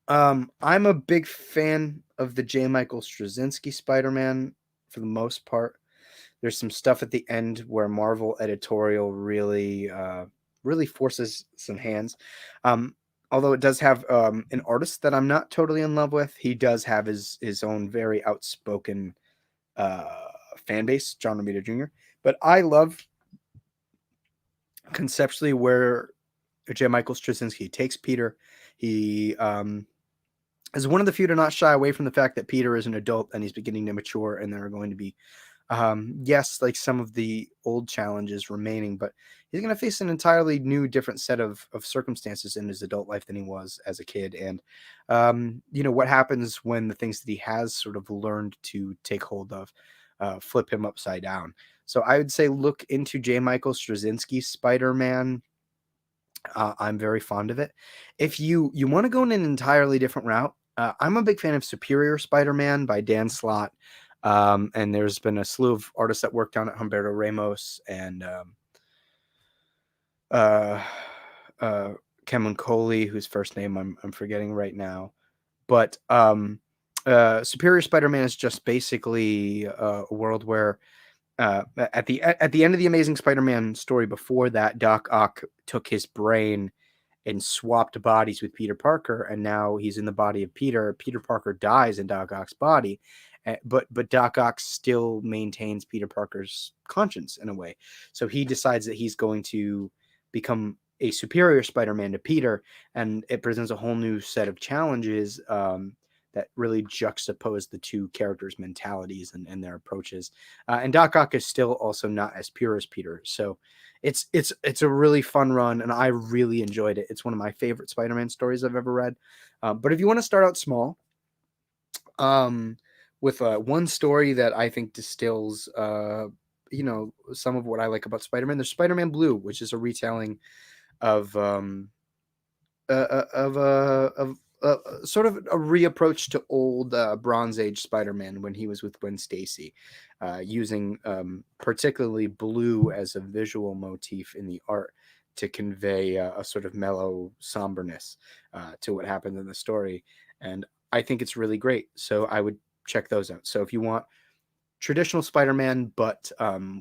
I'm a big fan of the J. Michael Straczynski Spider-Man for the most part. There's some stuff at the end where Marvel editorial really forces some hands. Although it does have an artist that I'm not totally in love with. He does have his own very outspoken fan base, John Romita Jr. But I love conceptually where J. Michael Straczynski takes Peter. He is one of the few to not shy away from the fact that Peter is an adult and he's beginning to mature, and there are going to be yes, like some of the old challenges remaining, but he's going to face an entirely new, different set of circumstances in his adult life than he was as a kid. And, what happens when the things that he has sort of learned to take hold of flip him upside down. So I would say look into J. Michael Straczynski's Spider-Man. I'm very fond of it. If you want to go in an entirely different route, I'm a big fan of Superior Spider-Man by Dan Slott. And there's been a slew of artists that worked on it, Humberto Ramos and Kevin Coley, whose first name I'm forgetting right now. But Superior Spider-Man is just basically a world where at the end of the Amazing Spider-Man story, before that, Doc Ock took his brain and swapped bodies with Peter Parker, and now he's in the body of Peter. Peter Parker dies in Doc Ock's body, but Doc Ock still maintains Peter Parker's conscience in a way. So he decides that he's going to become a superior Spider-Man to Peter, and it presents a whole new set of challenges that really juxtapose the two characters' mentalities and their approaches. And Doc Ock is still also not as pure as Peter. So it's a really fun run, and I really enjoyed it. It's one of my favorite Spider-Man stories I've ever read. But if you want to start out small, with one story that I think distills, some of what I like about Spider-Man, there's Spider-Man Blue, which is a retelling of sort of a reapproach to old Bronze Age Spider-Man when he was with Gwen Stacy, using particularly blue as a visual motif in the art to convey a sort of mellow somberness to what happened in the story. And I think it's really great. So I would check those out. So if you want traditional Spider-Man, but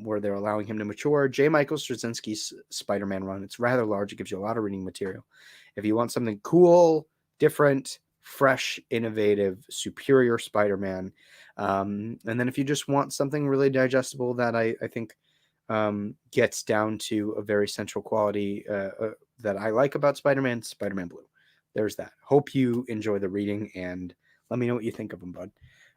where they're allowing him to mature, J. Michael Straczynski's Spider-Man run. It's rather large. It gives you a lot of reading material. If you want something cool, different, fresh, innovative, superior Spider-Man, and then if you just want something really digestible that I think gets down to a very central quality that I like about Spider-Man, Spider-Man Blue. There's that. Hope you enjoy the reading, and let me know what you think of them, bud.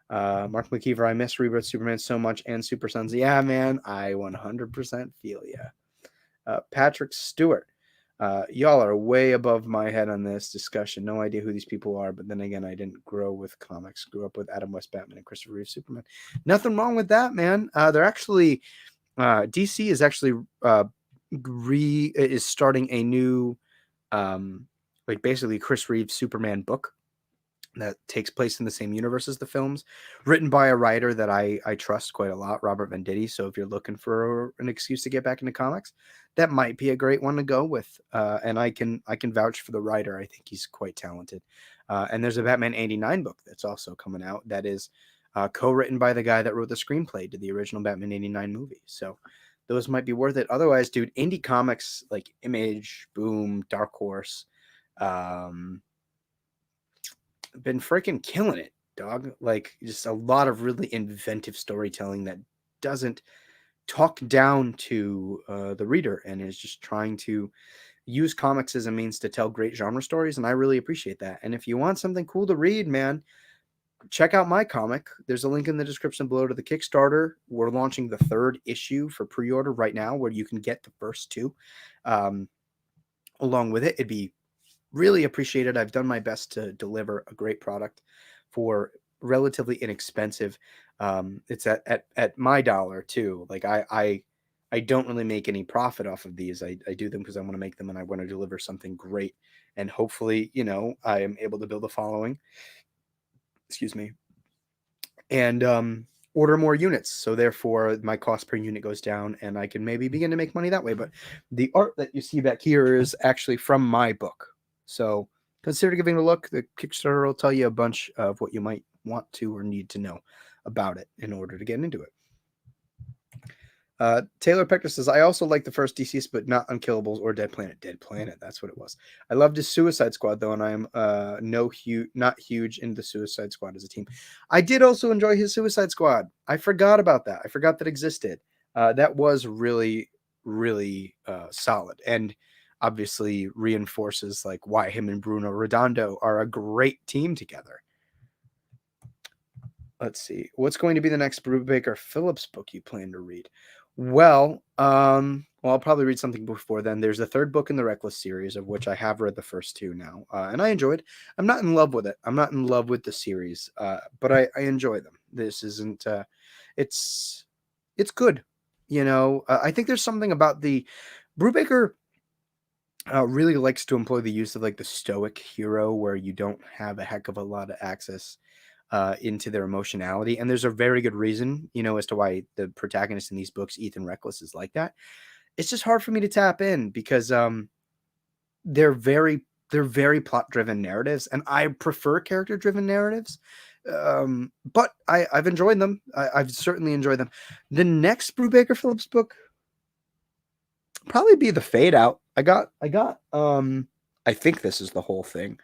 Mark McKeever, I miss Rebirth Superman so much, and Super Sons. Yeah, man, I 100% feel ya. Patrick Stewart, y'all are way above my head on this discussion. No idea who these people are, but then again, I didn't grow with comics. Grew up with Adam West Batman and Christopher Reeve Superman. Nothing wrong with that, man. They're actually DC is actually is starting a new like basically Chris Reeve Superman book that takes place in the same universe as the films, written by a writer that I trust quite a lot, Robert Venditti. So if you're looking for an excuse to get back into comics, that might be a great one to go with. And I can vouch for the writer. I think he's quite talented. And there's a Batman 89 book that's also coming out that is co-written by the guy that wrote the screenplay to the original Batman 89 movie. So those might be worth it. Otherwise, dude, indie comics like Image, Boom, Dark Horse, been freaking killing it, dog. Like just a lot of really inventive storytelling that doesn't talk down to the reader and is just trying to use comics as a means to tell great genre stories. And I really appreciate that. And if you want something cool to read, man, check out my comic. There's a link in the description below to the Kickstarter. We're launching the 3rd issue for pre-order right now, where you can get the first 2 along with it. It'd be really appreciated. I've done my best to deliver a great product for relatively inexpensive. It's at my dollar too. Like I don't really make any profit off of these. I do them because I want to make them and I want to deliver something great. And hopefully, I am able to build a following. Excuse me. And order more units. So therefore my cost per unit goes down and I can maybe begin to make money that way. But the art that you see back here is actually from my book. So consider giving it a look. The Kickstarter will tell you a bunch of what you might want to or need to know about it in order to get into it. Taylor Pecker says, I also like the first DCs, but not Unkillables or Dead Planet. Dead Planet, that's what it was. I loved his Suicide Squad, though, and I am not huge into the Suicide Squad as a team. I did also enjoy his Suicide Squad. I forgot about that. I forgot that existed. That was really, really solid. And obviously reinforces like why him and Bruno Redondo are a great team together. Let's see. What's going to be the next Brubaker Phillips book you plan to read? Well, I'll probably read something before then. There's a 3rd book in the Reckless series, of which I have read the first 2 now, and I enjoyed. I'm not in love with it. I'm not in love with the series, but I enjoy them. This isn't. It's good. I think there's something about the Brubaker really likes to employ the use of like the stoic hero, where you don't have a heck of a lot of access into their emotionality. And there's a very good reason, as to why the protagonist in these books, Ethan Reckless, is like that. It's just hard for me to tap in because they're very plot driven narratives, and I prefer character driven narratives. But I've enjoyed them. I've certainly enjoyed them. The next Brubaker Phillips book probably be the Fade Out. I got I think this is the whole thing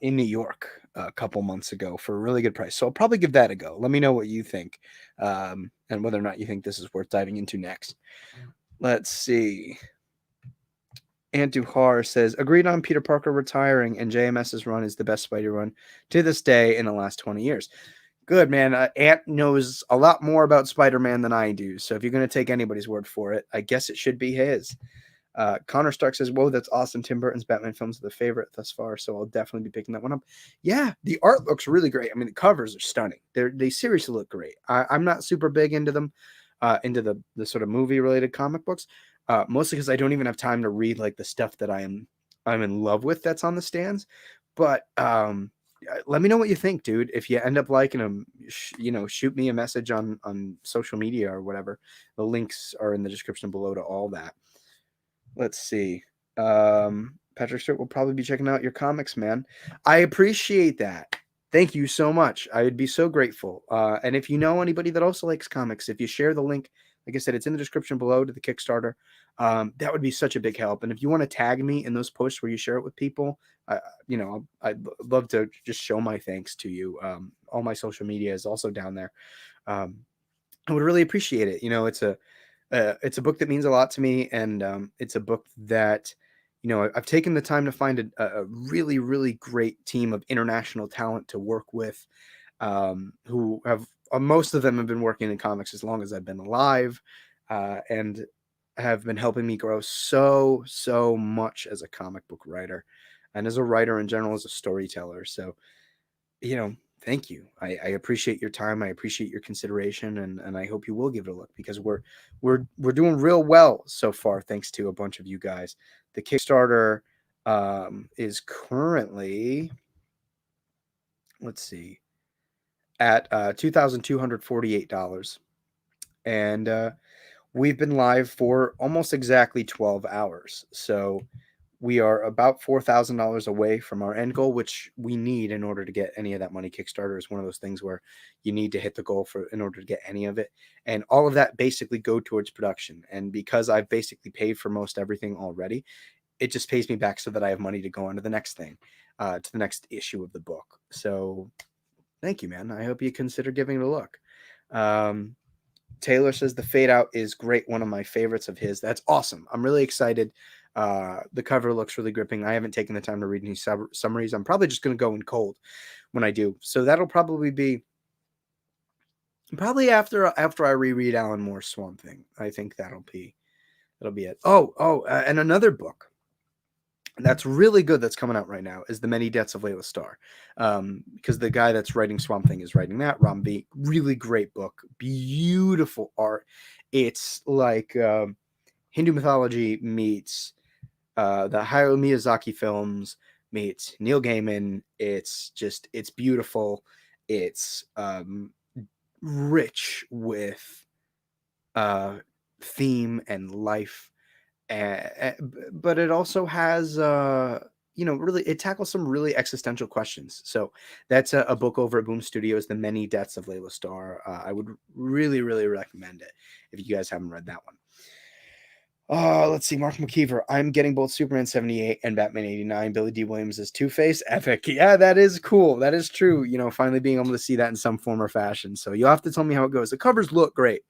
in New York a couple months ago for a really good price. So I'll probably give that a go. Let me know what you think, and whether or not you think this is worth diving into next. Let's see. Antuhar says, agreed on Peter Parker retiring, and JMS's run is the best Spidey run to this day in the last 20 years. Good, man. Ant knows a lot more about Spider-Man than I do. So if you're going to take anybody's word for it, I guess it should be his. Connor Stark says, whoa, that's awesome. Tim Burton's Batman films are the favorite thus far, so I'll definitely be picking that one up. Yeah, the art looks really great. I mean, the covers are stunning. They seriously look great. I'm not super big into them, into the sort of movie-related comic books, mostly because I don't even have time to read like the stuff that I'm in love with that's on the stands. But let me know what you think, dude. If you end up liking them, shoot me a message on social media or whatever. The links are in the description below to all that. Let's see. Patrick Stewart will probably be checking out your comics, man. I appreciate that. Thank you so much. I would be so grateful. And if you know anybody that also likes comics, if you share the link, like I said, it's in the description below to the Kickstarter. That would be such a big help. And if you want to tag me in those posts where you share it with people, I'd love to just show my thanks to you. All my social media is also down there. I would really appreciate it. It's a book that means a lot to me, and it's a book that, I've taken the time to find a really, really great team of international talent to work with, who have most of them have been working in comics as long as I've been alive, and have been helping me grow so much as a comic book writer, and as a writer in general, as a storyteller. So, thank you. I appreciate your time. I appreciate your consideration, and I hope you will give it a look, because we're doing real well so far, thanks to a bunch of you guys. The Kickstarter is currently, let's see, at $2,248, and we've been live for almost exactly 12 hours. So we are about $4,000 away from our end goal, which we need in order to get any of that money. Kickstarter is one of those things where you need to hit the goal in order to get any of it. And all of that basically go towards production. And because I've basically paid for most everything already, it just pays me back so that I have money to go on to the next thing, to the next issue of the book. So thank you, man. I hope you consider giving it a look. Taylor says the fade out is great. One of my favorites of his. That's awesome. I'm really excited. The cover looks really gripping. I haven't taken the time to read any summaries. I'm probably just going to go in cold when I do. So that'll probably be after I reread Alan Moore's Swamp Thing. I think that'll be it. And another book that's really good that's coming out right now is The Many Deaths of Layla Starr, because the guy that's writing Swamp Thing is writing that. Ram V, really great book, beautiful art. It's like Hindu mythology meets the Hayao Miyazaki films meets Neil Gaiman. It's beautiful. It's rich with theme and life. But it also has, really, it tackles some really existential questions. So that's a book over at Boom Studios, The Many Deaths of Layla Starr. I would really, really recommend it if you guys haven't read that one. Let's see, Mark McKeever. I'm getting both Superman 78 and Batman 89. Billy D. Williams as Two-Face. Epic. Yeah, that is cool. That is true. Finally being able to see that in some form or fashion. So you'll have to tell me how it goes. The covers look great.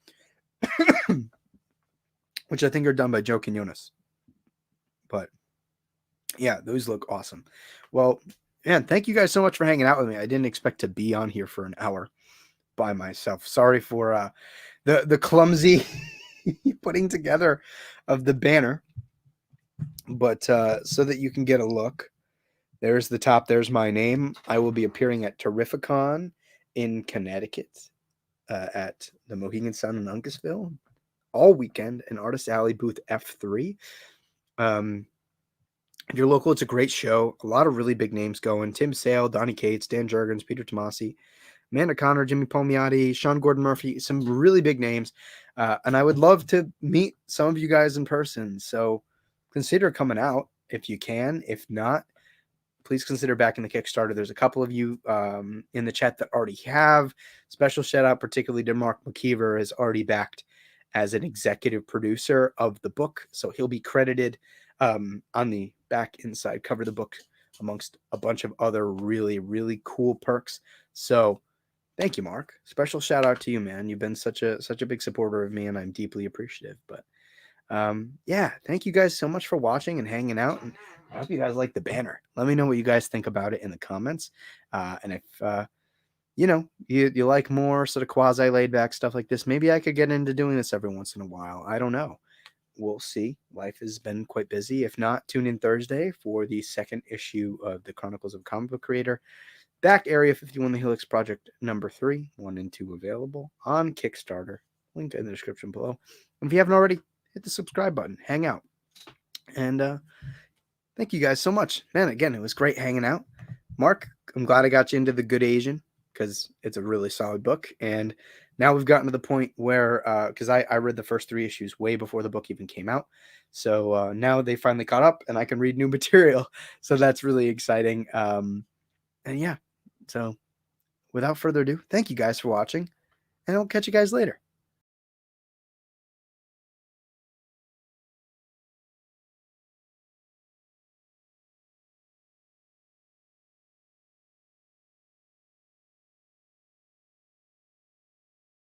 Which I think are done by Joe Quinones. But yeah, those look awesome. Well, man, thank you guys so much for hanging out with me. I didn't expect to be on here for an hour by myself. Sorry for the clumsy putting together of the banner. But so that you can get a look, there's the top. There's my name. I will be appearing at Terrificon in Connecticut at the Mohegan Sun in Uncasville all weekend in Artist Alley booth F3. If you're local, it's a great show. A lot of really big names going. Tim Sale, Donnie Cates, Dan Jurgens, Peter Tomasi, Amanda Connor, Jimmy Palmiotti, Sean Gordon Murphy, some really big names. And I would love to meet some of you guys in person. So consider coming out if you can. If not, please consider backing the Kickstarter. There's a couple of you in the chat that already have. Special shout out particularly to Mark McKeever, is already backed as an executive producer of the book. So he'll be credited on the back inside cover of the book amongst a bunch of other really, really cool perks. So thank you, Mark. Special shout out to you, man. You've been such a big supporter of me, and I'm deeply appreciative. But yeah, thank you guys so much for watching and hanging out. And I hope you guys like the banner. Let me know what you guys think about it in the comments. And if you like more sort of quasi laid back stuff like this, maybe I could get into doing this every once in a while. I don't know. We'll see. Life has been quite busy. If not, tune in Thursday for the second issue of the Chronicles of a Comic Book Creator. Back Area 51, the Helix Project number 3, 1 and 2 available on Kickstarter. Link in the description below. And if you haven't already, hit the subscribe button. Hang out. And thank you guys so much. Man, again, it was great hanging out. Mark, I'm glad I got you into The Good Asian because it's a really solid book. And now we've gotten to the point where, because I read the first 3 issues way before the book even came out. So now they finally caught up and I can read new material. So that's really exciting. And yeah, so without further ado, thank you guys for watching, and I'll catch you guys later.